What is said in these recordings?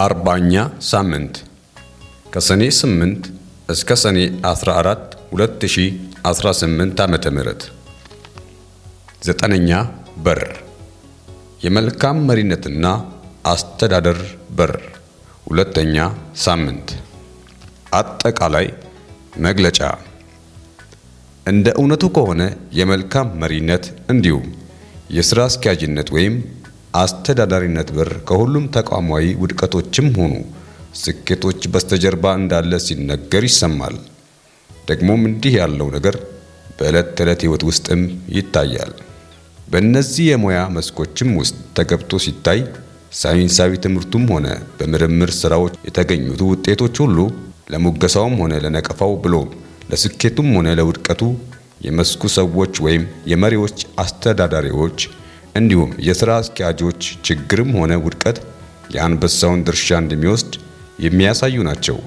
40ኛ ሳምንት ከሰኔ 8 እስከ ሰኔ 14 2018 ዓመተ ምህረት። 9ኛ በር የመልካም መሪነትና አስተዳደር በር። 2ኛ ሳምንት አጠቃላይ መግለጫ። እንደ እውነቱ ከሆነ የመልካም መሪነት እንዲሁም የሥራ አስኪያጅነት ወይም አስተዳዳሪነት በር ከሁሉም ተቋማዊ ውድቀቶችም ሆኑ ስኬቶች በስተጀርባ እንዳለ ሲነገር ይሰማል። ደግሞም እንዲህ ያለው ነገር በዕለት ተዕለት ሕይወት ውስጥም ይታያል። በእነዚህ የሙያ መስኮችም ውስጥ ተገብቶ ሲታይ ሳይንሳዊ ትምህርቱም ሆነ በምርምር ሥራዎች የተገኙት ውጤቶች ሁሉ ለሙገሳውም ሆነ ለነቀፋው ብሎም ለስኬቱም ሆነ ለውድቀቱ የመስኩ ሰዎች ወይም የመሪዎች አስተዳዳሪዎች እንዲሁም የሥራ አስኪያጆች ችግርም ሆነ ውድቀት የአንበሳውን ድርሻ እንደሚወስድ የሚያሳዩ ናቸው።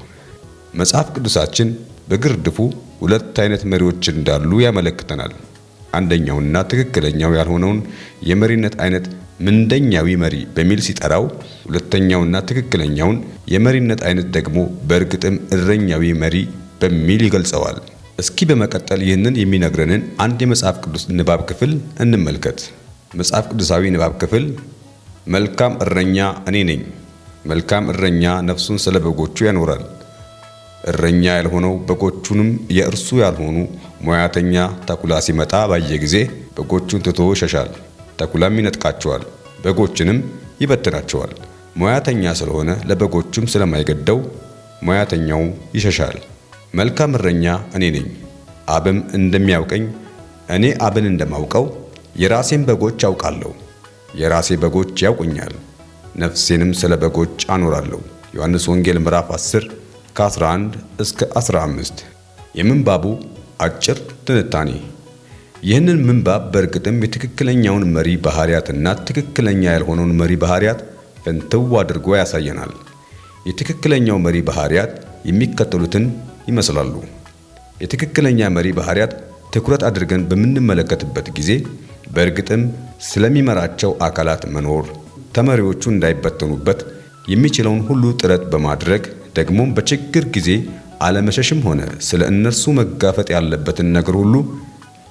መጽሐፍ ቅዱሳችን በግርድፉ ሁለት አይነት መሪዎች እንዳሉ ያመለክተናል። አንደኛውና ትክክለኛው ያልሆነውን የመሪነት አይነት ምንደኛዊ መሪ በሚል ሲጠራው፣ ሁለተኛውና ትክክለኛውን የመሪነት አይነት ደግሞ በእርግጥም እረኛዊ መሪ በሚል ይገልጸዋል። እስኪ በመቀጠል ይህንን የሚነግረንን አንድ የመጽሐፍ ቅዱስ ንባብ ክፍል እንመልከት። መጽሐፍ ቅዱሳዊ ንባብ ክፍል መልካም እረኛ እኔ ነኝ። መልካም እረኛ ነፍሱን ስለ በጎቹ ያኖራል። እረኛ ያልሆነው በጎቹንም የእርሱ ያልሆኑ ሙያተኛ ተኩላ ሲመጣ ባየ ጊዜ በጎቹን ትቶ ይሸሻል። ተኩላም ይነጥቃቸዋል፣ በጎችንም ይበትናቸዋል። ሙያተኛ ስለሆነ ለበጎቹም ስለማይገደው ሙያተኛው ይሸሻል። መልካም እረኛ እኔ ነኝ፣ አብም እንደሚያውቀኝ እኔ አብን እንደማውቀው የራሴን በጎች አውቃለሁ፣ የራሴ በጎች ያውቁኛል፣ ነፍሴንም ስለ በጎች አኖራለሁ። ዮሐንስ ወንጌል ምዕራፍ 10 ከ11 እስከ 15። የምንባቡ አጭር ትንታኔ። ይህንን ምንባብ በእርግጥም የትክክለኛውን መሪ ባህሪያትና ትክክለኛ ያልሆነውን መሪ ባህሪያት ፍንትው አድርጎ ያሳየናል። የትክክለኛው መሪ ባህሪያት የሚከተሉትን ይመስላሉ። የትክክለኛ መሪ ባህሪያት ትኩረት አድርገን በምንመለከትበት ጊዜ በእርግጥም ስለሚመራቸው አካላት መኖር፣ ተመሪዎቹ እንዳይበተኑበት የሚችለውን ሁሉ ጥረት በማድረግ ደግሞም በችግር ጊዜ አለመሸሽም ሆነ ስለ እነርሱ መጋፈጥ ያለበትን ነገር ሁሉ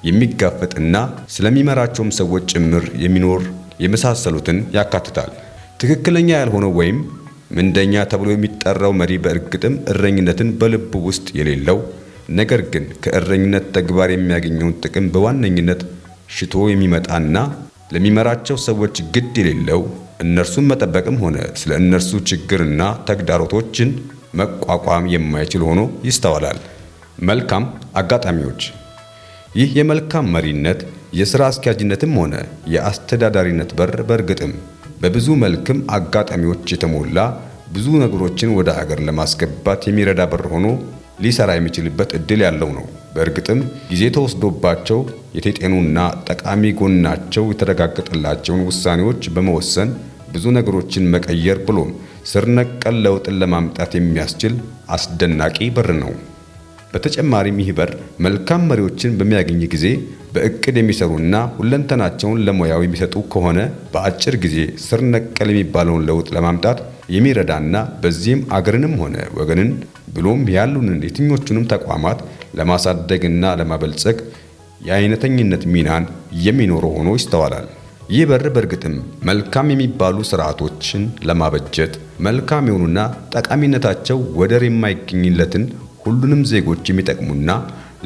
የሚጋፈጥና ስለሚመራቸውም ሰዎች ጭምር የሚኖር የመሳሰሉትን ያካትታል። ትክክለኛ ያልሆነው ወይም ምንደኛ ተብሎ የሚጠራው መሪ በእርግጥም እረኝነትን በልቡ ውስጥ የሌለው ነገር ግን ከእረኝነት ተግባር የሚያገኘውን ጥቅም በዋነኝነት ሽቶ የሚመጣና ለሚመራቸው ሰዎች ግድ የሌለው እነርሱን መጠበቅም ሆነ ስለ እነርሱ ችግርና ተግዳሮቶችን መቋቋም የማይችል ሆኖ ይስተዋላል። መልካም አጋጣሚዎች። ይህ የመልካም መሪነት የሥራ አስኪያጅነትም ሆነ የአስተዳዳሪነት በር በእርግጥም በብዙ መልክም አጋጣሚዎች የተሞላ ብዙ ነገሮችን ወደ አገር ለማስገባት የሚረዳ በር ሆኖ ሊሰራ የሚችልበት እድል ያለው ነው። በእርግጥም ጊዜ ተወስዶባቸው የተጤኑና ጠቃሚ ጎናቸው የተረጋገጠላቸውን ውሳኔዎች በመወሰን ብዙ ነገሮችን መቀየር ብሎም ስር ነቀል ለውጥን ለማምጣት የሚያስችል አስደናቂ በር ነው። በተጨማሪም ይህ በር መልካም መሪዎችን በሚያገኝ ጊዜ በእቅድ የሚሰሩና ሁለንተናቸውን ለሙያው የሚሰጡ ከሆነ በአጭር ጊዜ ስር ነቀል የሚባለውን ለውጥ ለማምጣት የሚረዳና በዚህም አገርንም ሆነ ወገንን ብሎም ያሉንን የትኞቹንም ተቋማት ለማሳደግና ለማበልጸግ የአይነተኝነት ሚናን የሚኖረው ሆኖ ይስተዋላል። ይህ በር በእርግጥም መልካም የሚባሉ ስርዓቶችን ለማበጀት መልካም የሆኑና ጠቃሚነታቸው ወደር የማይገኝለትን ሁሉንም ዜጎች የሚጠቅሙና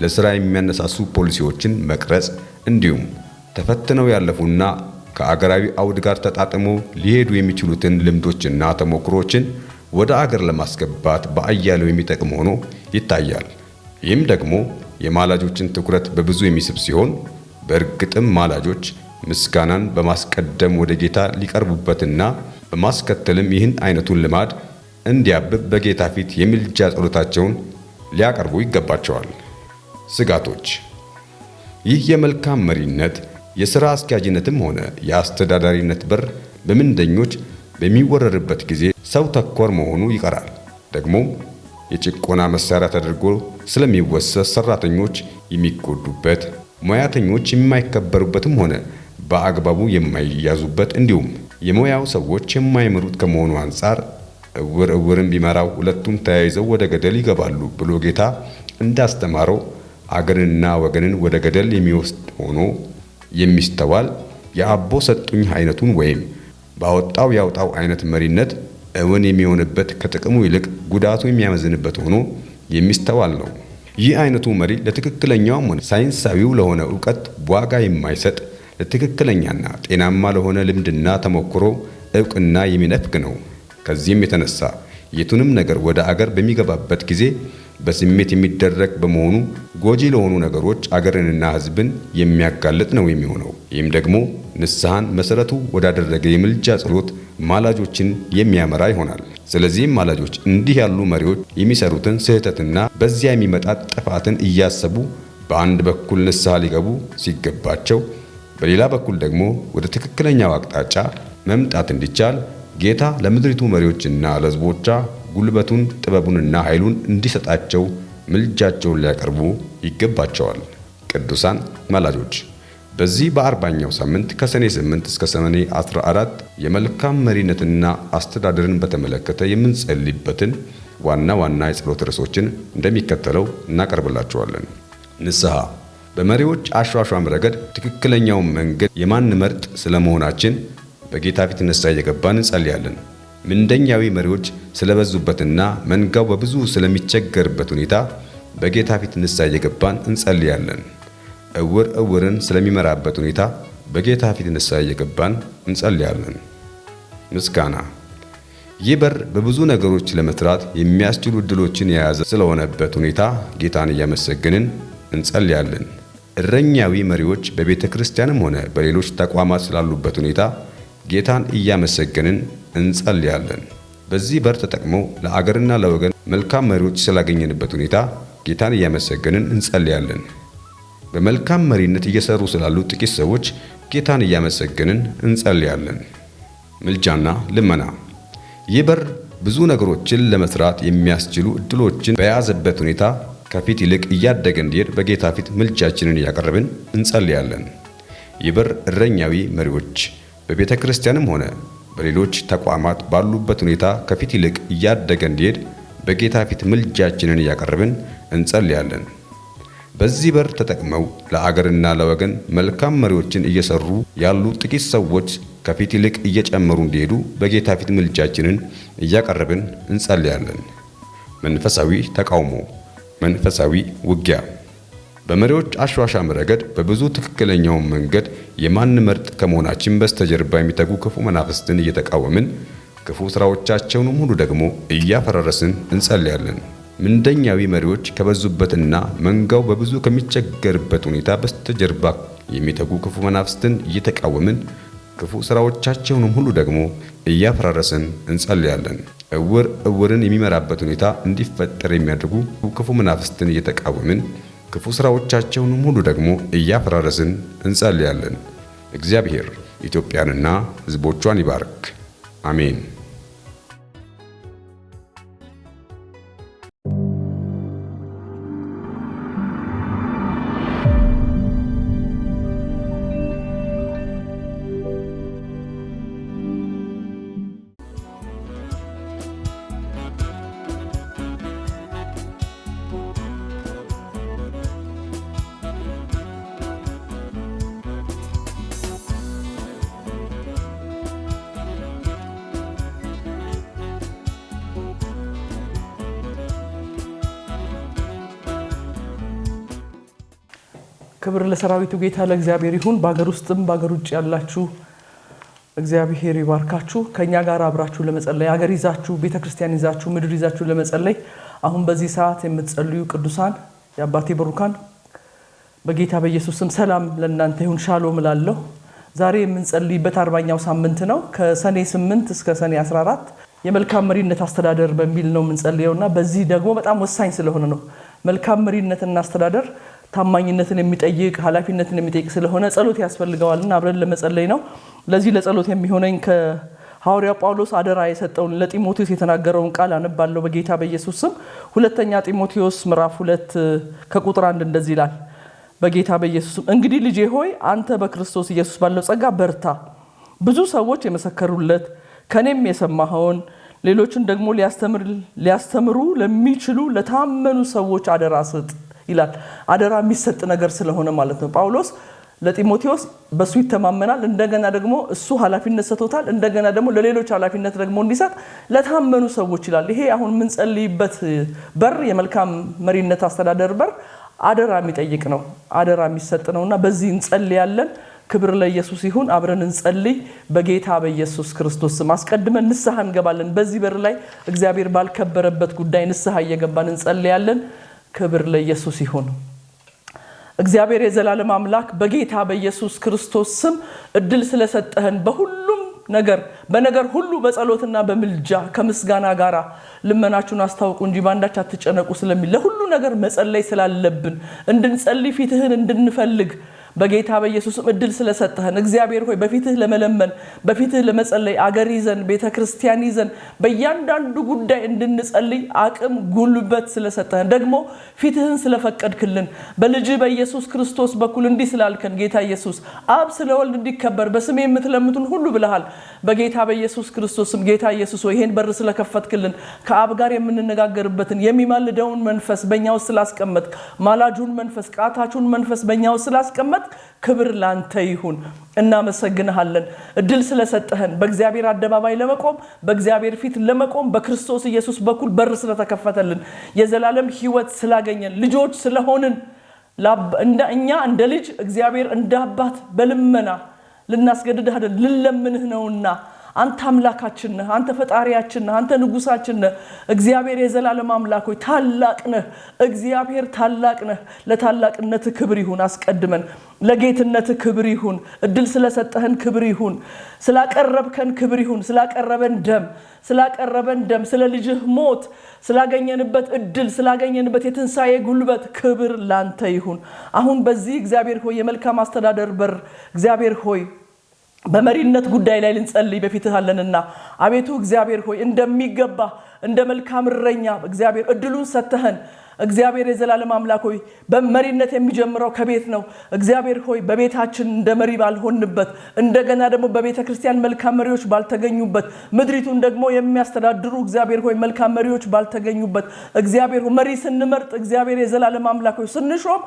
ለሥራ የሚያነሳሱ ፖሊሲዎችን መቅረጽ እንዲሁም ተፈትነው ያለፉና ከአገራዊ አውድ ጋር ተጣጥሞ ሊሄዱ የሚችሉትን ልምዶችና ተሞክሮችን ወደ አገር ለማስገባት በአያሌው የሚጠቅም ሆኖ ይታያል። ይህም ደግሞ የማላጆችን ትኩረት በብዙ የሚስብ ሲሆን በእርግጥም ማላጆች ምስጋናን በማስቀደም ወደ ጌታ ሊቀርቡበትና በማስከተልም ይህን አይነቱን ልማድ እንዲያብብ በጌታ ፊት የምልጃ ጸሎታቸውን ሊያቀርቡ ይገባቸዋል። ስጋቶች። ይህ የመልካም መሪነት የሥራ አስኪያጅነትም ሆነ የአስተዳዳሪነት በር በምንደኞች በሚወረርበት ጊዜ ሰው ተኮር መሆኑ ይቀራል። ደግሞም የጭቆና መሳሪያ ተደርጎ ስለሚወሰድ ሰራተኞች የሚጎዱበት፣ ሙያተኞች የማይከበሩበትም ሆነ በአግባቡ የማይያዙበት እንዲሁም የሙያው ሰዎች የማይመሩት ከመሆኑ አንጻር እውር እውርን ቢመራው ሁለቱም ተያይዘው ወደ ገደል ይገባሉ ብሎ ጌታ እንዳስተማረው አገርንና ወገንን ወደ ገደል የሚወስድ ሆኖ የሚስተዋል የአቦ ሰጡኝ አይነቱን ወይም ባወጣው ያውጣው አይነት መሪነት እውን የሚሆንበት ከጥቅሙ ይልቅ ጉዳቱ የሚያመዝንበት ሆኖ የሚስተዋል ነው። ይህ አይነቱ መሪ ለትክክለኛውም ሆነ ሳይንሳዊው ለሆነ ዕውቀት ዋጋ የማይሰጥ ለትክክለኛና ጤናማ ለሆነ ልምድና ተሞክሮ ዕውቅና የሚነፍግ ነው። ከዚህም የተነሳ የቱንም ነገር ወደ አገር በሚገባበት ጊዜ በስሜት የሚደረግ በመሆኑ ጎጂ ለሆኑ ነገሮች አገርንና ሕዝብን የሚያጋልጥ ነው የሚሆነው። ይህም ደግሞ ንስሐን መሰረቱ ወዳደረገ የምልጃ ጸሎት ማላጆችን የሚያመራ ይሆናል። ስለዚህም ማላጆች እንዲህ ያሉ መሪዎች የሚሰሩትን ስህተትና በዚያ የሚመጣ ጥፋትን እያሰቡ በአንድ በኩል ንስሐ ሊገቡ ሲገባቸው፣ በሌላ በኩል ደግሞ ወደ ትክክለኛው አቅጣጫ መምጣት እንዲቻል ጌታ ለምድሪቱ መሪዎችና ለሕዝቦቿ ጉልበቱን ጥበቡንና ኃይሉን እንዲሰጣቸው ምልጃቸውን ሊያቀርቡ ይገባቸዋል። ቅዱሳን ማላጆች በዚህ በ40ኛው ሳምንት ከሰኔ 8 እስከ ሰኔ 14 የመልካም መሪነትና አስተዳደርን በተመለከተ የምንጸልይበትን ዋና ዋና የጸሎት ርዕሶችን እንደሚከተለው እናቀርብላችኋለን። ንስሐ በመሪዎች አሿሿም ረገድ ትክክለኛውን መንገድ የማንመርጥ ስለመሆናችን በጌታ ፊት ንስሐ እየገባን እንጸልያለን። ምንደኛዊ መሪዎች ስለበዙበትና መንጋው በብዙ ስለሚቸገርበት ሁኔታ በጌታ ፊት ንስሐ እየገባን እንጸልያለን። እውር እውርን ስለሚመራበት ሁኔታ በጌታ ፊት ንስሐ እየገባን እንጸልያለን። ምስጋና ይህ በር በብዙ ነገሮች ለመስራት የሚያስችሉ ዕድሎችን የያዘ ስለሆነበት ሁኔታ ጌታን እያመሰገንን እንጸልያለን። እረኛዊ መሪዎች በቤተ ክርስቲያንም ሆነ በሌሎች ተቋማት ስላሉበት ሁኔታ ጌታን እያመሰገንን እንጸልያለን። በዚህ በር ተጠቅመው ለአገርና ለወገን መልካም መሪዎች ስላገኘንበት ሁኔታ ጌታን እያመሰገንን እንጸልያለን። በመልካም መሪነት እየሰሩ ስላሉ ጥቂት ሰዎች ጌታን እያመሰገንን እንጸልያለን። ምልጃና ልመና ይህ በር ብዙ ነገሮችን ለመስራት የሚያስችሉ ዕድሎችን በያዘበት ሁኔታ ከፊት ይልቅ እያደገ እንዲሄድ በጌታ ፊት ምልጃችንን እያቀረብን እንጸልያለን። ይህ በር እረኛዊ መሪዎች በቤተ ክርስቲያንም ሆነ በሌሎች ተቋማት ባሉበት ሁኔታ ከፊት ይልቅ እያደገ እንዲሄድ በጌታ ፊት ምልጃችንን እያቀረብን እንጸልያለን። በዚህ በር ተጠቅመው ለአገርና ለወገን መልካም መሪዎችን እየሰሩ ያሉ ጥቂት ሰዎች ከፊት ይልቅ እየጨመሩ እንዲሄዱ በጌታ ፊት ምልጃችንን እያቀረብን እንጸልያለን። መንፈሳዊ ተቃውሞ፣ መንፈሳዊ ውጊያ በመሪዎች አሿሿም ረገድ በብዙ ትክክለኛውን መንገድ የማንመርጥ ከመሆናችን በስተጀርባ የሚተጉ ክፉ መናፍስትን እየተቃወምን ክፉ ስራዎቻቸውን ሁሉ ደግሞ እያፈራረስን እንጸልያለን። ምንደኛዊ መሪዎች ከበዙበትና መንጋው በብዙ ከሚቸገርበት ሁኔታ በስተጀርባ የሚተጉ ክፉ መናፍስትን እየተቃወምን ክፉ ስራዎቻቸውን ሁሉ ደግሞ እያፈራረስን እንጸልያለን። እውር እውርን የሚመራበት ሁኔታ እንዲፈጠር የሚያደርጉ ክፉ መናፍስትን እየተቃወምን ክፉ ስራዎቻቸውን ሁሉ ደግሞ እያፈራረስን እንጸልያለን። እግዚአብሔር ኢትዮጵያንና ሕዝቦቿን ይባርክ። አሜን። ክብር ለሰራዊቱ ጌታ ለእግዚአብሔር ይሁን። በአገር ውስጥም በአገር ውጭ ያላችሁ እግዚአብሔር ይባርካችሁ። ከኛ ጋር አብራችሁ ለመጸለይ አገር ይዛችሁ ቤተክርስቲያን ይዛችሁ ምድር ይዛችሁ ለመጸለይ አሁን በዚህ ሰዓት የምትጸልዩ ቅዱሳን የአባቴ ብሩካን በጌታ በኢየሱስ ስም ሰላም ለእናንተ ይሁን። ሻሎም እላለሁ። ዛሬ የምንጸልይበት 40ኛው ሳምንት ነው። ከሰኔ 8 እስከ ሰኔ 14 የመልካም መሪነት አስተዳደር በሚል ነው የምንጸልየውና በዚህ ደግሞ በጣም ወሳኝ ስለሆነ ነው። መልካም መሪነትና አስተዳደር ታማኝነትን የሚጠይቅ ኃላፊነትን የሚጠይቅ ስለሆነ ጸሎት ያስፈልገዋልና አብረን ለመጸለይ ነው። ለዚህ ለጸሎት የሚሆነኝ ከሐዋርያው ጳውሎስ አደራ የሰጠውን ለጢሞቴዎስ የተናገረውን ቃል አነባለሁ በጌታ በኢየሱስ ስም። ሁለተኛ ጢሞቴዎስ ምዕራፍ 2 ከቁጥር 1 እንደዚህ ይላል። በጌታ በኢየሱስ ስም እንግዲህ ልጄ ሆይ አንተ በክርስቶስ ኢየሱስ ባለው ጸጋ በርታ። ብዙ ሰዎች የመሰከሩለት ከኔም የሰማኸውን ሌሎችን ደግሞ ሊያስተምሩ ለሚችሉ ለታመኑ ሰዎች አደራ ስጥ ይላል። አደራ የሚሰጥ ነገር ስለሆነ ማለት ነው። ጳውሎስ ለጢሞቴዎስ በሱ ይተማመናል። እንደገና ደግሞ እሱ ኃላፊነት ሰጥቶታል። እንደገና ደግሞ ለሌሎች ኃላፊነት ደግሞ እንዲሰጥ ለታመኑ ሰዎች ይላል። ይሄ አሁን ምን ጸልይበት በር የመልካም መሪነት አስተዳደር በር አደራ የሚጠይቅ ነው። አደራ የሚሰጥ ነውና በዚህ እንጸልያለን። ክብር ለኢየሱስ ይሁን። አብረን እንጸልይ። በጌታ በኢየሱስ ክርስቶስ ስም አስቀድመን ንስሐ እንገባለን። በዚህ በር ላይ እግዚአብሔር ባልከበረበት ጉዳይ ንስሐ እየገባን እንጸልያለን። ክብር ለኢየሱስ ይሁን። እግዚአብሔር የዘላለም አምላክ በጌታ በኢየሱስ ክርስቶስ ስም እድል ስለሰጠህን በሁሉም ነገር በነገር ሁሉ በጸሎትና በምልጃ ከምስጋና ጋራ ልመናችሁን አስታውቁ እንጂ ባንዳች አትጨነቁ ስለሚል ለሁሉ ነገር መጸለይ ስላለብን እንድንጸልይ ፊትህን እንድንፈልግ በጌታ በኢየሱስም እድል ስለሰጠህን እግዚአብሔር ሆይ በፊትህ ለመለመን በፊትህ ለመጸለይ አገር ይዘን ቤተክርስቲያን ይዘን በእያንዳንዱ ጉዳይ እንድንጸልይ አቅም ጉልበት ስለሰጠህን ደግሞ ፊትህን ስለፈቀድክልን በልጅ በኢየሱስ ክርስቶስ በኩል እንዲህ ስላልከን ጌታ ኢየሱስ አብ ስለወልድ እንዲከበር በስሜ የምትለምቱን ሁሉ ብለሃል። በጌታ በኢየሱስ ክርስቶስም ጌታ ኢየሱስ ሆይ ይሄን በር ስለከፈትክልን ከአብ ጋር የምንነጋገርበትን የሚማልደውን መንፈስ በእኛ ውስጥ ስላስቀመጥክ ማላጁን መንፈስ ቃታቹን መንፈስ በእኛ ውስጥ ስላስቀመጥክ ክብር ላንተ ይሁን። እናመሰግንሃለን እድል ስለሰጠህን በእግዚአብሔር አደባባይ ለመቆም በእግዚአብሔር ፊት ለመቆም በክርስቶስ ኢየሱስ በኩል በር ስለተከፈተልን የዘላለም ሕይወት ስላገኘን ልጆች ስለሆንን እኛ እንደ ልጅ እግዚአብሔር እንደ አባት በልመና ልናስገድድህ አይደል ልለምንህ ነውና አንተ አምላካችን ነህ። አንተ ፈጣሪያችን ነህ። አንተ ንጉሳችን ነህ። እግዚአብሔር የዘላለም አምላክ ሆይ ታላቅ ነህ። እግዚአብሔር ታላቅ ነህ። ለታላቅነትህ ክብር ይሁን። አስቀድመን ለጌትነትህ ክብር ይሁን። እድል ስለሰጠህን ክብር ይሁን። ስላቀረብከን ክብር ይሁን። ስላቀረበን ደም ስለ ልጅህ ሞት ስላገኘንበት እድል ስላገኘንበት የትንሳኤ ጉልበት ክብር ላንተ ይሁን። አሁን በዚህ እግዚአብሔር ሆይ የመልካም አስተዳደር በር እግዚአብሔር ሆይ በመሪነት ጉዳይ ላይ ልንጸልይ በፊትህ አለንና አቤቱ እግዚአብሔር ሆይ እንደሚገባ እንደ መልካም እረኛ እግዚአብሔር እድሉን ሰተህን እግዚአብሔር የዘላለም አምላክ ሆይ በመሪነት የሚጀምረው ከቤት ነው። እግዚአብሔር ሆይ በቤታችን እንደ መሪ ባልሆንበት እንደገና ደግሞ በቤተ ክርስቲያን መልካም መሪዎች ባልተገኙበት ምድሪቱን ደግሞ የሚያስተዳድሩ እግዚአብሔር ሆይ መልካም መሪዎች ባልተገኙበት እግዚአብሔር ሆይ መሪ ስንመርጥ እግዚአብሔር የዘላለም አምላክ ሆይ ስንሾም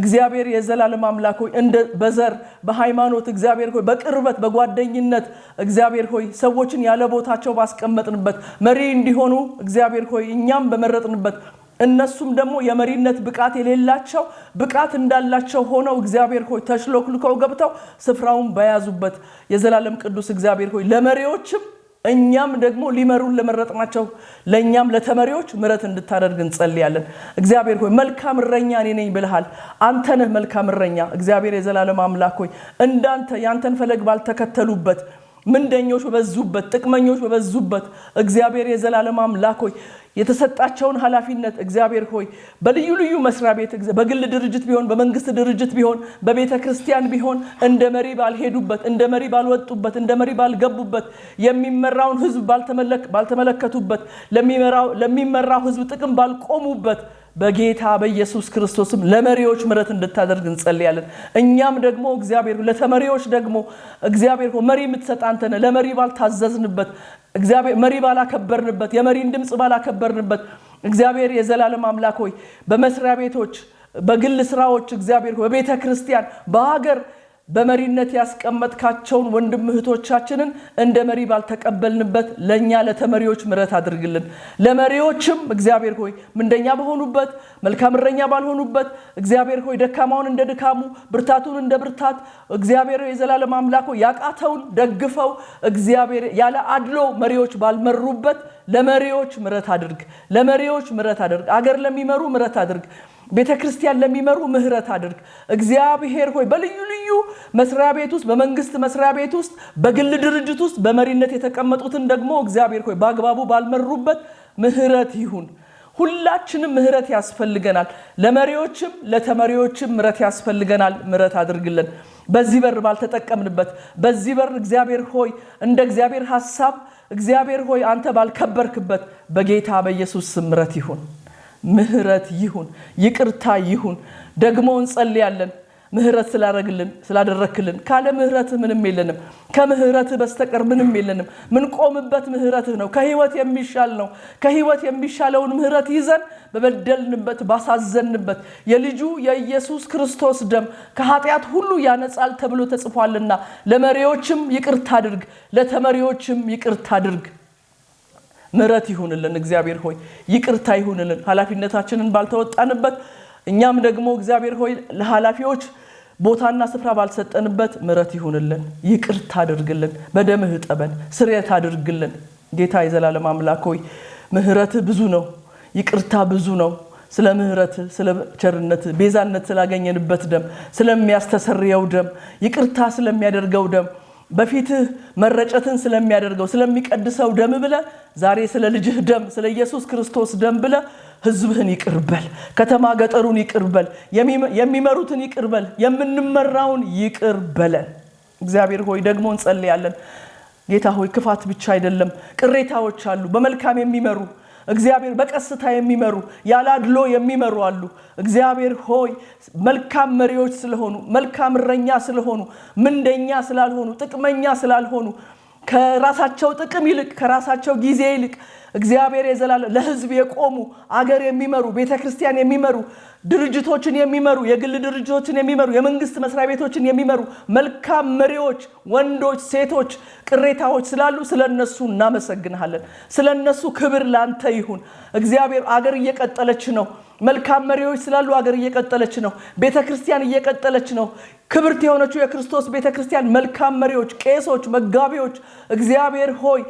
እግዚአብሔር የዘላለም አምላክ ሆይ እንደ በዘር በሃይማኖት እግዚአብሔር ሆይ በቅርበት በጓደኝነት እግዚአብሔር ሆይ ሰዎችን ያለ ቦታቸው ባስቀመጥንበት መሪ እንዲሆኑ እግዚአብሔር ሆይ እኛም በመረጥንበት እነሱም ደግሞ የመሪነት ብቃት የሌላቸው ብቃት እንዳላቸው ሆነው እግዚአብሔር ሆይ ተሽሎክልከው ገብተው ስፍራውን በያዙበት የዘላለም ቅዱስ እግዚአብሔር ሆይ ለመሪዎችም እኛም ደግሞ ሊመሩን ለመረጥናቸው ለኛም ለተመሪዎች ምሕረት እንድታደርግ እንጸልያለን። እግዚአብሔር ሆይ መልካም እረኛ እኔ ነኝ ብለሃል። አንተ ነህ መልካም እረኛ። እግዚአብሔር የዘላለም አምላክ ሆይ እንዳንተ ያንተን ፈለግ ባልተከተሉበት ምንደኞች በበዙበት ጥቅመኞች በበዙበት እግዚአብሔር የዘላለም አምላክ ሆይ የተሰጣቸውን ኃላፊነት እግዚአብሔር ሆይ በልዩ ልዩ መስሪያ ቤት በግል ድርጅት ቢሆን በመንግስት ድርጅት ቢሆን በቤተ ክርስቲያን ቢሆን እንደ መሪ ባልሄዱበት እንደ መሪ ባልወጡበት እንደ መሪ ባልገቡበት የሚመራውን ህዝብ ባልተመለከቱበት ለሚመራው ህዝብ ጥቅም ባልቆሙበት በጌታ በኢየሱስ ክርስቶስም ለመሪዎች ምሕረት እንድታደርግ እንጸልያለን። እኛም ደግሞ እግዚአብሔር ለተመሪዎች ደግሞ እግዚአብሔር ሆይ መሪ የምትሰጥ አንተ ነህ። ለመሪ ባልታዘዝንበት እግዚአብሔር መሪ ባላከበርንበት የመሪን ድምጽ ባላከበርንበት እግዚአብሔር የዘላለም አምላክ ሆይ በመስሪያ ቤቶች በግል ስራዎች እግዚአብሔር ሆይ በቤተ ክርስቲያን በሀገር በመሪነት ያስቀመጥካቸውን ወንድም እህቶቻችንን እንደ መሪ ባልተቀበልንበት ለኛ ለተመሪዎች ምሕረት አድርግልን። ለመሪዎችም እግዚአብሔር ሆይ ምንደኛ በሆኑበት መልካም እረኛ ባልሆኑበት እግዚአብሔር ሆይ ደካማውን እንደ ድካሙ ብርታቱን እንደ ብርታት እግዚአብሔር የዘላለም አምላክ ሆይ ያቃተውን ደግፈው እግዚአብሔር ያለ አድሎ መሪዎች ባልመሩበት ለመሪዎች ምሕረት አድርግ። ለመሪዎች ምሕረት አድርግ። አገር ለሚመሩ ምሕረት አድርግ። ቤተ ክርስቲያን ለሚመሩ ምሕረት አድርግ። እግዚአብሔር ሆይ በልዩ ልዩ መስሪያ ቤት ውስጥ በመንግስት መስሪያ ቤት ውስጥ በግል ድርጅት ውስጥ በመሪነት የተቀመጡትን ደግሞ እግዚአብሔር ሆይ በአግባቡ ባልመሩበት ምሕረት ይሁን። ሁላችንም ምሕረት ያስፈልገናል። ለመሪዎችም ለተመሪዎችም ምሕረት ያስፈልገናል። ምሕረት አድርግልን። በዚህ በር ባልተጠቀምንበት በዚህ በር እግዚአብሔር ሆይ እንደ እግዚአብሔር ሐሳብ እግዚአብሔር ሆይ አንተ ባልከበርክበት በጌታ በኢየሱስ ምሕረት ይሁን። ምሕረት ይሁን። ይቅርታ ይሁን። ደግሞ እንጸልያለን ምህረት ስላደረክልን ካለ ምህረት ምንም የለንም ከምህረት በስተቀር ምንም የለንም ምን ቆምበት ምህረትህ ነው ከህይወት የሚሻል ነው ከህይወት የሚሻለውን ምህረት ይዘን በበደልንበት ባሳዘንበት የልጁ የኢየሱስ ክርስቶስ ደም ከኃጢአት ሁሉ ያነጻል ተብሎ ተጽፏልና ለመሪዎችም ይቅርታ አድርግ ለተመሪዎችም ይቅርታ አድርግ ምህረት ይሁንልን እግዚአብሔር ሆይ ይቅርታ ይሁንልን ኃላፊነታችንን ባልተወጣንበት እኛም ደግሞ እግዚአብሔር ሆይ ለሐላፊዎች ቦታና ስፍራ ባልሰጠንበት ምህረት ይሁንልን ይቅርታ አድርግልን በደምህ ጠበን ስርየት አድርግልን ጌታ የዘላለም አምላክ ሆይ ምህረት ብዙ ነው ይቅርታ ብዙ ነው ስለ ምህረት ስለ ቸርነት ቤዛነት ስላገኘንበት ደም ስለሚያስተሰርየው ደም ይቅርታ ስለሚያደርገው ደም በፊትህ መረጨትን ስለሚያደርገው ስለሚቀድሰው ደም ብለ ዛሬ ስለ ልጅህ ደም ስለ ኢየሱስ ክርስቶስ ደም ብለ ህዝብህን ይቅርበል ከተማ ገጠሩን ይቅርበል የሚመሩትን ይቅርበል የምንመራውን ይቅርበለን እግዚአብሔር ሆይ ደግሞ እንጸልያለን ጌታ ሆይ ክፋት ብቻ አይደለም ቅሬታዎች አሉ በመልካም የሚመሩ እግዚአብሔር በቀስታ የሚመሩ ያላድሎ የሚመሩ አሉ እግዚአብሔር ሆይ መልካም መሪዎች ስለሆኑ መልካም እረኛ ስለሆኑ ምንደኛ ስላልሆኑ ጥቅመኛ ስላልሆኑ ከራሳቸው ጥቅም ይልቅ ከራሳቸው ጊዜ ይልቅ እግዚአብሔር የዘላለም ለህዝብ የቆሙ አገር የሚመሩ ቤተክርስቲያን የሚመሩ ድርጅቶችን የሚመሩ የግል ድርጅቶችን የሚመሩ የመንግስት መስሪያ ቤቶችን የሚመሩ መልካም መሪዎች ወንዶች ሴቶች ቅሬታዎች ስላሉ ስለነሱ እናመሰግናለን ስለነሱ ክብር ላንተ ይሁን እግዚአብሔር አገር እየቀጠለች ነው መልካም መሪዎች ስላሉ አገር እየቀጠለች ነው ቤተክርስቲያን እየቀጠለች ነው ክብርት የሆነችው የክርስቶስ ቤተክርስቲያን መልካም መሪዎች ቄሶች መጋቢዎች እግዚአብሔር ሆይ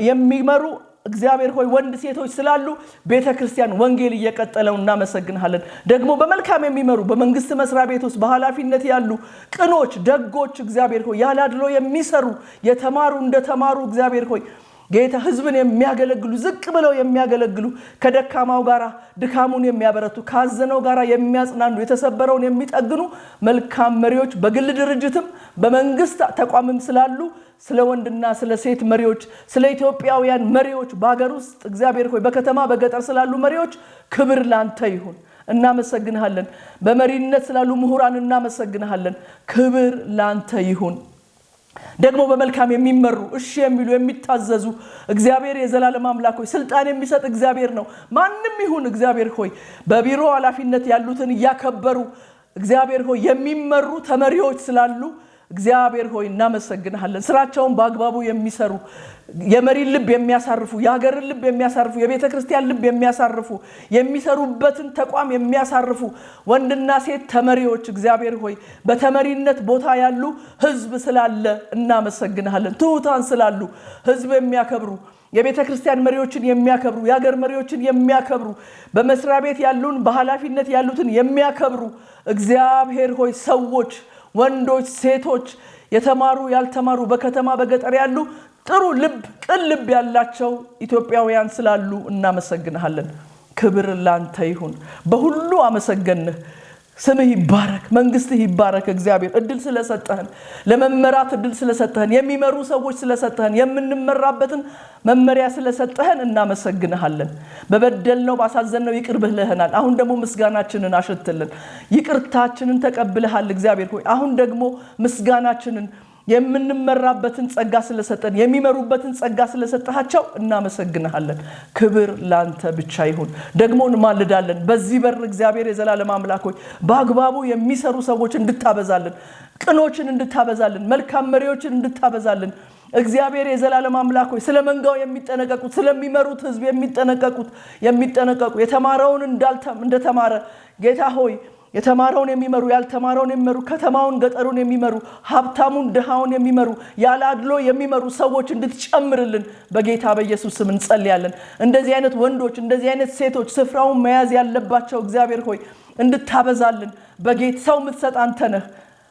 የሚመሩ እግዚአብሔር ሆይ ወንድ ሴቶች ስላሉ ቤተክርስቲያን ወንጌል እየቀጠለው እናመሰግናለን ደግሞ በመልካም የሚመሩ በመንግስት መስሪያ ቤቶች በኃላፊነት ያሉ ቅኖች ደጎች እግዚአብሔር ሆይ ያላድሎ የሚሰሩ የተማሩ እንደተማሩ እግዚአብሔር ሆይ ጌታ ህዝብን የሚያገለግሉ ዝቅ ብለው የሚያገለግሉ ከደካማው ጋራ ድካሙን የሚያበረቱ ካዘነው ጋራ የሚያጽናኑ የተሰበረውን የሚጠግኑ መልካም መሪዎች በግል ድርጅትም በመንግስት ተቋምም ስላሉ ስለ ወንድና ስለ ሴት መሪዎች ስለ ኢትዮጵያውያን መሪዎች በአገር ውስጥ እግዚአብሔር ሆይ በከተማ በገጠር ስላሉ መሪዎች ክብር ላንተ ይሁን እናመሰግናለን በመሪነት ስላሉ ምሁራን እናመሰግናለን ክብር ላንተ ይሁን ደግሞ በመልካም የሚመሩ እሺ የሚሉ የሚታዘዙ እግዚአብሔር የዘላለም አምላክ ሆይ ስልጣን የሚሰጥ እግዚአብሔር ነው ማንንም ይሁን እግዚአብሔር ሆይ በቢሮ ኃላፊነት ያሉትን ያከበሩ እግዚአብሔር ሆይ የሚመሩ ተመሪዎች ስላሉ እግዚአብሔር ሆይ እናመሰግናለን ስራቸውን በአግባቡ የሚሰሩ የመሪ ልብ የሚያሳርፉ የሀገር ልብ የሚያሳርፉ የቤተክርስቲያን ልብ የሚያሳርፉ የሚሰሩበትን ተቋም የሚያሳርፉ ወንድና ሴት ተመሪዎች እግዚአብሔር ሆይ በተመሪነት ቦታ ያሉ ህዝብ ስላለ እናመሰግናለን ትሁታን ስላሉ ህዝብ የሚያከብሩ የቤተክርስቲያን መሪዎችን የሚያከብሩ የሀገር መሪዎችን የሚያከብሩ በመስሪያ ቤት ያሉን በኃላፊነት ያሉትን የሚያከብሩ እግዚአብሔር ሆይ ሰዎች ወንዶች ሴቶች የተማሩ ያልተማሩ በከተማ በገጠር ያሉ ጥሩ ልብ ቅን ልብ ያላቸው ኢትዮጵያውያን ስላሉ እናመሰግናለን ክብር ላንተ ይሁን በሁሉ አመሰግንህ ስምህ ይባረክ መንግስትህ ይባረክ እግዚአብሔር እድል ስለሰጠህን ለመመራት እድል ስለሰጠህን የሚመሩ ሰዎች ስለሰጠህን የምንመራበትን መመሪያ ስለሰጠህን እናመሰግናለን በበደልነው ባሳዘንነው ይቅር ብለህናል አሁን ደግሞ ምስጋናችንን አሽትልን ይቅርታችንን ተቀብለሃል እግዚአብሔር ሆይ አሁን ደግሞ ምስጋናችንን የምንመራበትን ጸጋ ስለሰጠን የሚመሩበትን ጸጋ ስለሰጣቸው እናመሰግናለን ክብር ላንተ ብቻ ይሁን ደግሞ እንማልዳለን በዚህ በር እግዚአብሔር የዘላለም አምላክ ሆይ በአግባቡ የሚሰሩ ሰዎች እንድታበዛልን ቅኖችን እንድታበዛልን መልካም መሪዎችን እንድታበዛልን እግዚአብሔር የዘላለም አምላክ ሆይ ስለመንጋው የሚጠነቀቁት ስለሚመሩት ህዝብ የሚጠነቀቁ የተማረውን እንደተማረ ጌታ ሆይ የተማረውን የሚመሩ ያልተማረውን የሚመሩ ከተማውን ገጠሩን የሚመሩ ሀብታሙን ድሃውን የሚመሩ ያላድሎ የሚመሩ ሰዎች እንድትጨምርልን በጌታ በኢየሱስ ስም እንጸልያለን እንደዚህ አይነት ወንዶች እንደዚህ አይነት ሴቶች ስፍራውን መያዝ ያለባቸው እግዚአብሔር ሆይ እንድታበዛልን በጌታ ሰው ምትሰጥ አንተ ነህ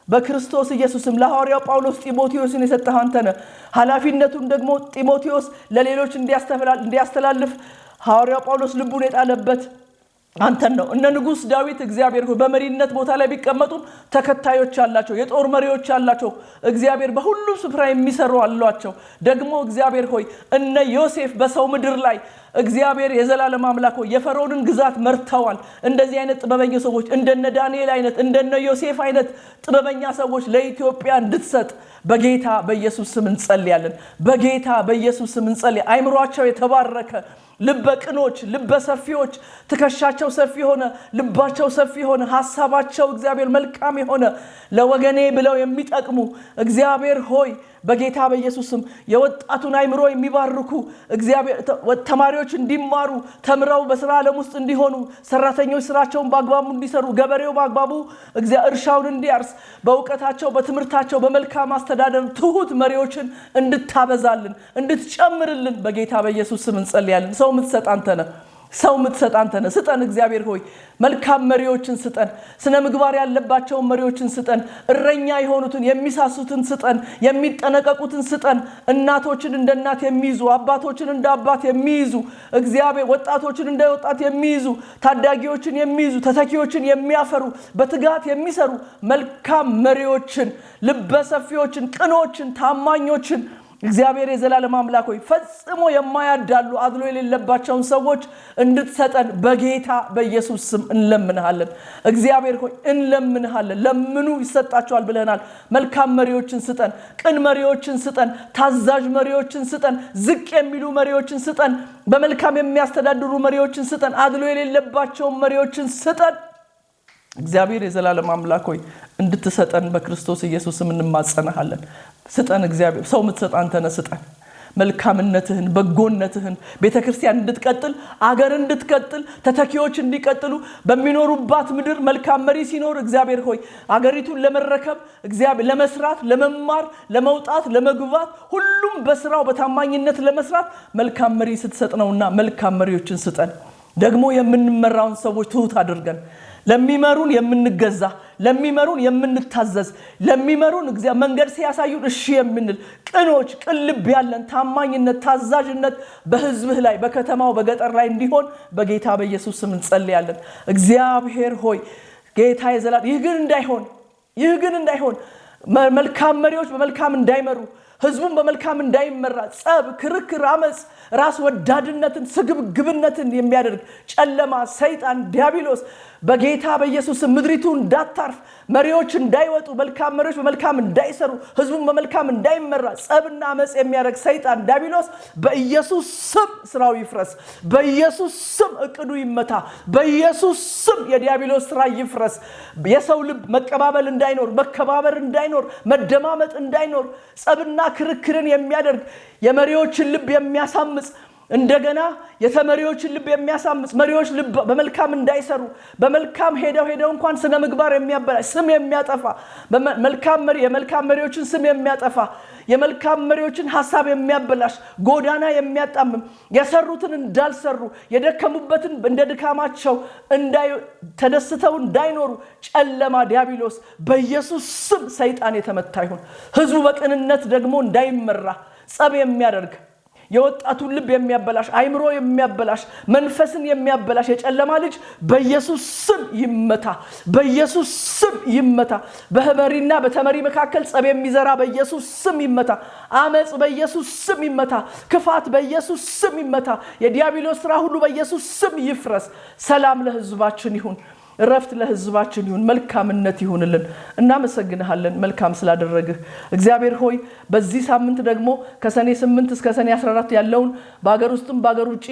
በክርስቶስ ኢየሱስም ለሐዋርያው ጳውሎስ ጢሞቴዎስን የሰጠህ አንተ ነህ ኃላፊነቱን ደግሞ ጢሞቴዎስ ለሌሎች እንዲያስተላልፍ ሐዋርያው ጳውሎስ ልቡን የጣለበት አንተን ነው። እነ ንጉስ ዳዊት እግዚአብሔር ሆይ በመሪነት ቦታ ላይ ቢቀመጡም ተከታዮች አላቸው፣ የጦር መሪዎች አላቸው። እግዚአብሔር በሁሉ ስፍራ የሚሰሩ አሏቸው። ደግሞ እግዚአብሔር ሆይ እነ ዮሴፍ በሰው ምድር ላይ እግዚአብሔር የዘላለም አምላክ ሆይ የፈርዖንን ግዛት መርተዋል። እንደዚህ አይነት ጥበበኛ ሰዎች እንደነ ዳንኤል አይነት እንደነ ዮሴፍ አይነት ጥበበኛ ሰዎች ለኢትዮጵያ እንድትሰጥ በጌታ በኢየሱስ ስም እንጸልያለን። በጌታ በኢየሱስ ስም እንጸልይ። አይምሮአቸው የተባረከ ልበ ቅኖች፣ ልበ ሰፊዎች፣ ትከሻቸው ሰፊ ሆነ፣ ልባቸው ሰፊ ሆነ፣ ሐሳባቸው እግዚአብሔር መልካም የሆነ ለወገኔ ብለው የሚጠቅሙ እግዚአብሔር ሆይ በጌታ በኢየሱስም የወጣቱን አይምሮ የሚባርኩ እግዚአብሔር ተማሪዎች እንዲማሩ ተምረው በስራ ዓለም ውስጥ እንዲሆኑ፣ ሰራተኞች ስራቸውን በአግባቡ እንዲሰሩ፣ ገበሬው በአግባቡ እርሻውን እንዲያርስ፣ በእውቀታቸው በትምህርታቸው በመልካም አስተዳደር ትሁት መሪዎችን እንድታበዛልን እንድትጨምርልን በጌታ በኢየሱስ ስም እንጸልያለን። ሰው የምትሰጥ አንተ ነህ። ሰው የምትሰጥ አንተ ነህ። ስጠን እግዚአብሔር ሆይ መልካም መሪዎችን ስጠን። ስነ ምግባር ያለባቸውን መሪዎችን ስጠን። እረኛ የሆኑትን የሚሳሱትን ስጠን። የሚጠነቀቁትን ስጠን። እናቶችን እንደ እናት የሚይዙ፣ አባቶችን እንደ አባት የሚይዙ እግዚአብሔር ወጣቶችን እንደ ወጣት የሚይዙ፣ ታዳጊዎችን የሚይዙ፣ ተተኪዎችን የሚያፈሩ፣ በትጋት የሚሰሩ መልካም መሪዎችን፣ ልበሰፊዎችን፣ ቅኖችን፣ ታማኞችን እግዚአብሔር የዘላለም አምላክ ሆይ ፈጽሞ የማያዳሉ አድሎ የሌለባቸውን ሰዎች እንድትሰጠን በጌታ በኢየሱስ ስም እንለምንሃለን። እግዚአብሔር ሆይ እንለምንሃለን። ለምኑ ይሰጣቸዋል ብለናል። መልካም መሪዎችን ስጠን። ቅን መሪዎችን ስጠን። ታዛዥ መሪዎችን ስጠን። ዝቅ የሚሉ መሪዎችን ስጠን። በመልካም የሚያስተዳድሩ መሪዎችን ስጠን። አድሎ የሌለባቸውን መሪዎችን ስጠን። እግዚአብሔር የዘላለም አምላክ ሆይ እንድትሰጠን በክርስቶስ ኢየሱስም እንማጸናሃለን። ስጠን እግዚአብሔር። ሰው የምትሰጥ አንተ ነህ። ስጠን መልካምነትህን፣ በጎነትህን፣ ቤተክርስቲያን እንድትቀጥል፣ አገር እንድትቀጥል፣ ተተኪዎች እንዲቀጥሉ፣ በሚኖሩባት ምድር መልካም መሪ ሲኖር እግዚአብሔር ሆይ አገሪቱን ለመረከብ እግዚአብሔር ለመስራት፣ ለመማር፣ ለመውጣት፣ ለመግባት ሁሉም በስራው በታማኝነት ለመስራት መልካም መሪ ስትሰጥ ነውና መልካም መሪዎችን ስጠን። ደግሞ የምንመራውን ሰዎች ትሁት አድርገን ለሚመሩን የምንገዛ፣ ለሚመሩን የምንታዘዝ፣ ለሚመሩን እግዚአብሔር መንገድ ሲያሳዩን እሺ የምንል ቅኖች፣ ቅን ልብ ያለን፣ ታማኝነት፣ ታዛዥነት በህዝብህ ላይ በከተማው በገጠር ላይ እንዲሆን በጌታ በኢየሱስ ስም እንጸልያለን። እግዚአብሔር ሆይ ጌታ የዘላለም ይህ ግን እንዳይሆን መልካም መሪዎች በመልካም እንዳይመሩ፣ ህዝቡን በመልካም እንዳይመራ፣ ጸብ፣ ክርክር፣ አመጽ፣ ራስ ወዳድነትን፣ ስግብግብነትን የሚያደርግ ጨለማ፣ ሰይጣን፣ ዲያብሎስ በጌታ በኢየሱስ ምድሪቱ እንዳታርፍ፣ መሪዎች እንዳይወጡ፣ መልካም መሪዎች በመልካም እንዳይሰሩ፣ ህዝቡን በመልካም እንዳይመራ ጸብና አመጽ የሚያደርግ ሰይጣን ዲያብሎስ በኢየሱስ ስም ስራው ይፍረስ። በኢየሱስ ስም እቅዱ ይመታ። በኢየሱስ ስም የዲያብሎስ ስራ ይፍረስ። የሰው ልብ መቀባበል እንዳይኖር፣ መከባበር እንዳይኖር፣ መደማመጥ እንዳይኖር፣ ጸብና ክርክርን የሚያደርግ የመሪዎችን ልብ የሚያሳምጽ እንደገና የተመሪዎችን ልብ የሚያሳምጽ መሪዎች ልብ በመልካም እንዳይሰሩ በመልካም ሄደው እንኳን ስነ ምግባር የሚያበላሽ ስም የሚያጠፋ የመልካም መሪዎችን ስም የሚያጠፋ የመልካም መሪዎችን ሐሳብ የሚያበላሽ ጎዳና የሚያጣምም የሰሩትን እንዳልሰሩ የደከሙበትን እንደ ድካማቸው ተደስተው እንዳይኖሩ ጨለማ ዲያብሎስ በኢየሱስ ስም ሰይጣን የተመታ ይሁን። ህዝቡ በቅንነት ደግሞ እንዳይመራ ጸብ የሚያደርግ የወጣቱን ልብ የሚያበላሽ አይምሮ የሚያበላሽ መንፈስን የሚያበላሽ የጨለማ ልጅ በኢየሱስ ስም ይመታ። በኢየሱስ ስም ይመታ። በመሪና በተመሪ መካከል ጸብ የሚዘራ በኢየሱስ ስም ይመታ። አመጽ በኢየሱስ ስም ይመታ። ክፋት በኢየሱስ ስም ይመታ። የዲያብሎስ ስራ ሁሉ በኢየሱስ ስም ይፍረስ። ሰላም ለህዝባችን ይሁን። ረፍት ለህዝባችን ይሁን። መልካምነት ይሁንልን። እናመሰግንሃለን መልካም ስላደረግህ እግዚአብሔር ሆይ በዚህ ሳምንት ደግሞ ከሰኔ 8 እስከ ሰኔ 14 ያለውን በአገር ውስጥም በአገር ውጪ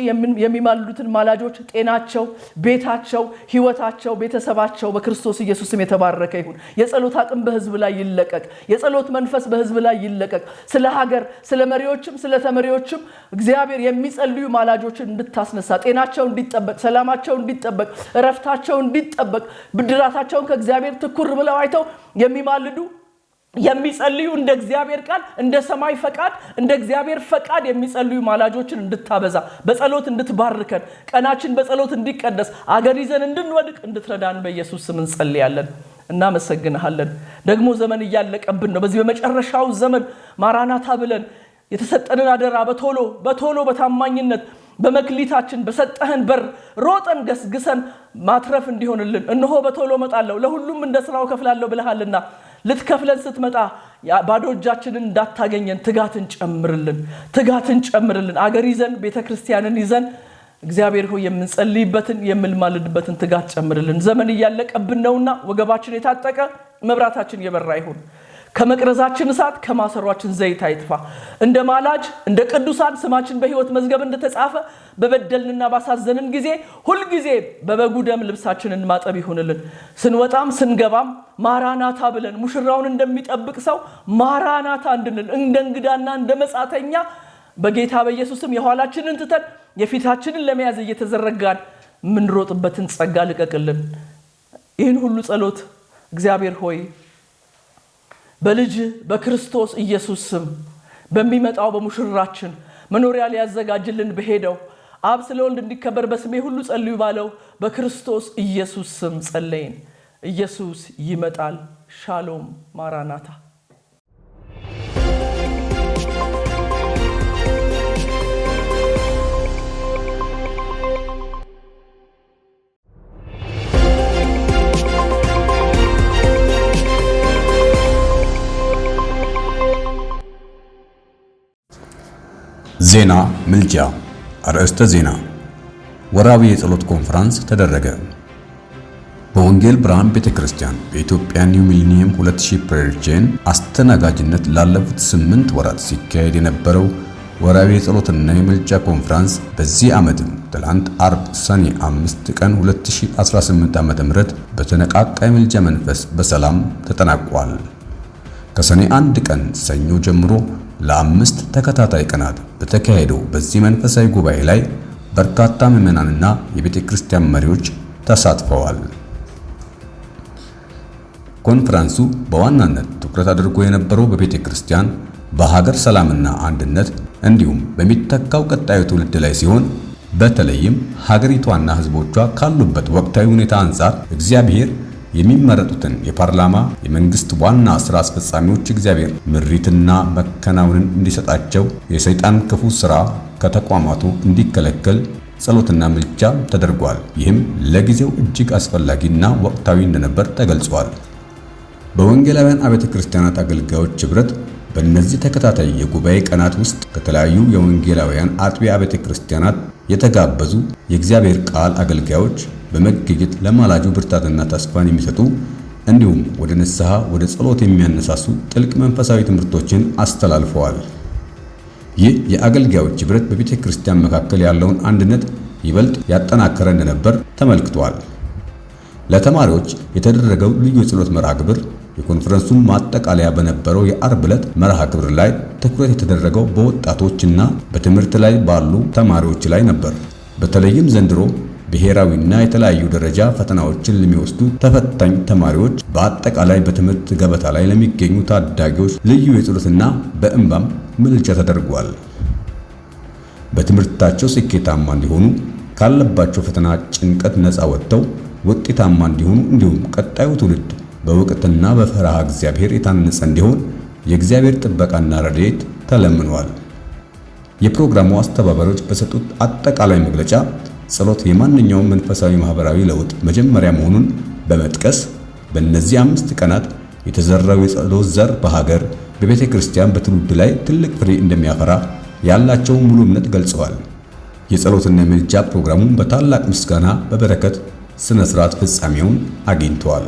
የሚማልዱትን ማላጆች ጤናቸው፣ ቤታቸው፣ ህይወታቸው፣ ቤተሰባቸው በክርስቶስ ኢየሱስ ስም የተባረከ ይሁን። የጸሎት አቅም በህዝብ ላይ ይለቀቅ። የጸሎት መንፈስ በህዝብ ላይ ይለቀቅ። ስለ ሀገር፣ ስለ መሪዎችም ስለ ተመሪዎችም እግዚአብሔር የሚጸልዩ ማላጆችን እንድታስነሳ፣ ጤናቸው እንዲጠበቅ፣ ሰላማቸው እንዲጠበቅ፣ ረፍታቸው እንዲጠበቅ፣ ብድራታቸውን ከእግዚአብሔር ትኩር ብለው አይተው የሚማልዱ የሚጸልዩ እንደ እግዚአብሔር ቃል እንደ ሰማይ ፈቃድ እንደ እግዚአብሔር ፈቃድ የሚጸልዩ ማላጆችን እንድታበዛ በጸሎት እንድትባርከን ቀናችን በጸሎት እንዲቀደስ አገር ይዘን እንድንወድቅ እንድትረዳን በኢየሱስ ስም እንጸልያለን። እናመሰግንሃለን። ደግሞ ዘመን እያለቀብን ነው። በዚህ በመጨረሻው ዘመን ማራናታ ብለን የተሰጠንን አደራ በቶሎ በታማኝነት በመክሊታችን በሰጠህን በር ሮጠን ገስግሰን ማትረፍ እንዲሆንልን እነሆ በቶሎ እመጣለሁ ለሁሉም እንደ ስራው ከፍላለሁ ብለሃልና ልትከፍለን ስትመጣ ባዶ እጃችንን እንዳታገኘን ትጋትን ጨምርልን። አገር ይዘን ቤተክርስቲያንን ይዘን እግዚአብሔር ሆይ የምንጸልይበትን የምንማልድበትን ትጋት ጨምርልን። ዘመን እያለቀብን ነውና ወገባችን የታጠቀ መብራታችን የበራ ይሁን። ከመቅረዛችን እሳት ከማሰሯችን ዘይት አይጥፋ። እንደ ማላጅ እንደ ቅዱሳን ስማችን በሕይወት መዝገብ እንደተጻፈ በበደልንና ባሳዘንን ጊዜ ሁሉ ጊዜ በበጉ ደም ልብሳችንን ማጠብ ይሁንልን። ስንወጣም ስንገባም ማራናታ ብለን ሙሽራውን እንደሚጠብቅ ሰው ማራናታ እንድንል እንደ እንግዳና እንደ መጻተኛ በጌታ በኢየሱስም የኋላችንን ትተን የፊታችንን ለመያዝ እየተዘረጋን ምንሮጥበትን ጸጋ ልቀቅልን። ይህን ሁሉ ጸሎት እግዚአብሔር ሆይ በልጅ በክርስቶስ ኢየሱስ ስም በሚመጣው በሙሽራችን መኖሪያ ሊያዘጋጅልን በሄደው አብ ስለ ወልድ እንዲከበር በስሜ ሁሉ ጸልዩ ባለው በክርስቶስ ኢየሱስ ስም ጸለይን። ኢየሱስ ይመጣል። ሻሎም ማራናታ። ዜና ምልጃ። አርእስተ ዜና። ወራዊ የጸሎት ኮንፈረንስ ተደረገ። በወንጌል ብርሃን ቤተክርስቲያን በኢትዮጵያ ኒው ሚሊኒየም 2000 ፕሬየር ቼን አስተናጋጅነት ላለፉት 8 ወራት ሲካሄድ የነበረው ወራዊ የጸሎትና የምልጃ ኮንፈረንስ በዚህ ዓመትም ትላንት አርብ ሰኔ 5 ቀን 2018 ዓ.ም በተነቃቃ የምልጃ መንፈስ በሰላም ተጠናቋል። ከሰኔ 1 ቀን ሰኞ ጀምሮ ለ5 ተከታታይ ቀናት በተካሄደው በዚህ መንፈሳዊ ጉባኤ ላይ በርካታ ምዕመናንና የቤተ ክርስቲያን መሪዎች ተሳትፈዋል። ኮንፈረንሱ በዋናነት ትኩረት አድርጎ የነበረው በቤተ ክርስቲያን በሀገር ሰላምና አንድነት እንዲሁም በሚተካው ቀጣዩ ትውልድ ላይ ሲሆን በተለይም ሀገሪቷና ሕዝቦቿ ካሉበት ወቅታዊ ሁኔታ አንጻር እግዚአብሔር የሚመረጡትን የፓርላማ የመንግስት ዋና ስራ አስፈጻሚዎች እግዚአብሔር ምሪትና መከናወንን እንዲሰጣቸው የሰይጣን ክፉ ስራ ከተቋማቱ እንዲከለከል ጸሎትና ምልጃ ተደርጓል። ይህም ለጊዜው እጅግ አስፈላጊና ወቅታዊ እንደነበር ተገልጿል። በወንጌላውያን አብያተ ክርስቲያናት አገልጋዮች ኅብረት በእነዚህ ተከታታይ የጉባኤ ቀናት ውስጥ ከተለያዩ የወንጌላውያን አጥቢያ አብያተ ክርስቲያናት የተጋበዙ የእግዚአብሔር ቃል አገልጋዮች በመገኘት ለማላጁ ብርታትና ተስፋን የሚሰጡ እንዲሁም ወደ ንስሐ ወደ ጸሎት የሚያነሳሱ ጥልቅ መንፈሳዊ ትምህርቶችን አስተላልፈዋል። ይህ የአገልጋዮች ኅብረት በቤተ ክርስቲያን መካከል ያለውን አንድነት ይበልጥ ያጠናከረ እንደነበር ተመልክቷል። ለተማሪዎች የተደረገው ልዩ የጸሎት መርሃ ግብር የኮንፈረንሱን ማጠቃለያ በነበረው የአርብ ዕለት መርሃ ግብር ላይ ትኩረት የተደረገው በወጣቶችና በትምህርት ላይ ባሉ ተማሪዎች ላይ ነበር። በተለይም ዘንድሮ ብሔራዊና የተለያዩ ደረጃ ፈተናዎችን ለሚወስዱ ተፈታኝ ተማሪዎች በአጠቃላይ በትምህርት ገበታ ላይ ለሚገኙ ታዳጊዎች ልዩ የጸሎትና በእንባም ምልጃ ተደርጓል። በትምህርታቸው ስኬታማ እንዲሆኑ ካለባቸው ፈተና ጭንቀት ነፃ ወጥተው ውጤታማ እንዲሆኑ እንዲሁም ቀጣዩ ትውልድ በእውቀትና በፈሪሃ እግዚአብሔር የታነጸ እንዲሆን የእግዚአብሔር ጥበቃና ረድኤት ተለምኗል። የፕሮግራሙ አስተባባሪዎች በሰጡት አጠቃላይ መግለጫ ጸሎት የማንኛውም መንፈሳዊ ማህበራዊ ለውጥ መጀመሪያ መሆኑን በመጥቀስ በእነዚህ 5 ቀናት የተዘራው የጸሎት ዘር በሀገር በቤተ ክርስቲያን በትውልድ ላይ ትልቅ ፍሬ እንደሚያፈራ ያላቸውን ሙሉ እምነት ገልጸዋል። የጸሎትና የምልጃ ፕሮግራሙን በታላቅ ምስጋና በበረከት ስነ ስርዓት ፍጻሜውን አግኝተዋል።